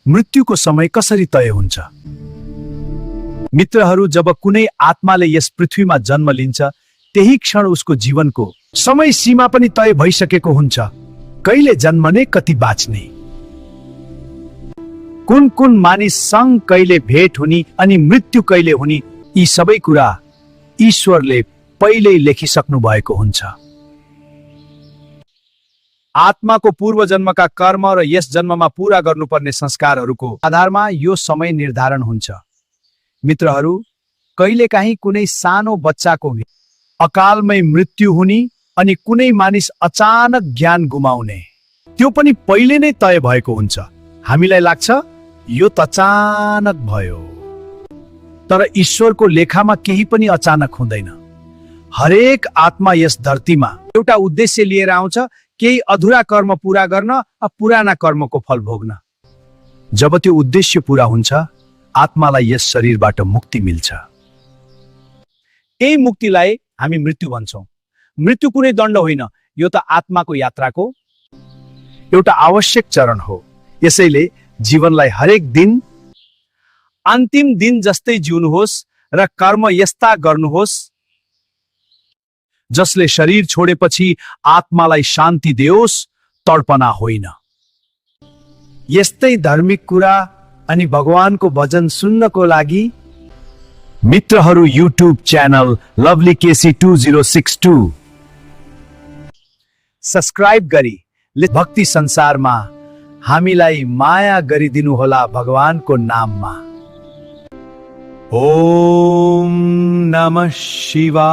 मृत्युको समय कसरी तय हुन्छ? मित्रहरू, जब कुनै आत्माले यस पृथ्वीमा जन्म लिन्छ, त्यही क्षण उसको जीवनको समय सीमा पनि तय भइसकेको हुन्छ। कहिले जन्मने, कति बाँच्ने, कुन कुन मानिससँग कहिले भेट हुने अनि मृत्यु कहिले हुने, यी सबै कुरा ईश्वरले पहिल्यै लेखिसक्नु भएको हुन्छ। आत्माको पूर्व जन्मका कर्म र यस जन्ममा पूरा गर्नुपर्ने संस्कारहरूको आधारमा यो समय निर्धारण हुन्छ। मित्रहरू, कहिलेकाहीँ कुनै सानो बच्चाको अकालमै मृत्यु हुने अनि कुनै मानिस अचानक ज्ञान गुमाउने, त्यो पनि पहिले नै तय भएको हुन्छ। हामीलाई लाग्छ यो त अचानक भयो, तर ईश्वरको लेखामा केही पनि अचानक हुँदैन। हरेक आत्मा यस धरतीमा एउटा उद्देश्य लिएर आउँछ, केही अधुरा कर्म पूरा गर्न, पुराना कर्मको फल भोग्न। जब त्यो उद्देश्य पूरा हुन्छ, आत्मालाई यस शरीरबाट मुक्ति मिल्छ। यही मुक्तिलाई हामी मृत्यु भन्छौँ। मृत्यु कुनै दण्ड होइन, यो त आत्माको यात्राको एउटा आवश्यक चरण हो। यसैले जीवनलाई हरेक दिन अन्तिम दिन जस्तै जिउनुहोस् र कर्म यस्ता गर्नुहोस् जसले शरीर छोडेपछि आत्मालाई शान्ति देओस्, तडपना होइन। यस्तै धार्मिक कुरा अनि भगवानको भजन सुन्नको लागि मित्रहरू YouTube channel lovely KC 2062 subscribe गरी भक्ति संसारमा हामीलाई माया गरिदिनु होला भगवानको नाममा। ओम नमः शिवाय।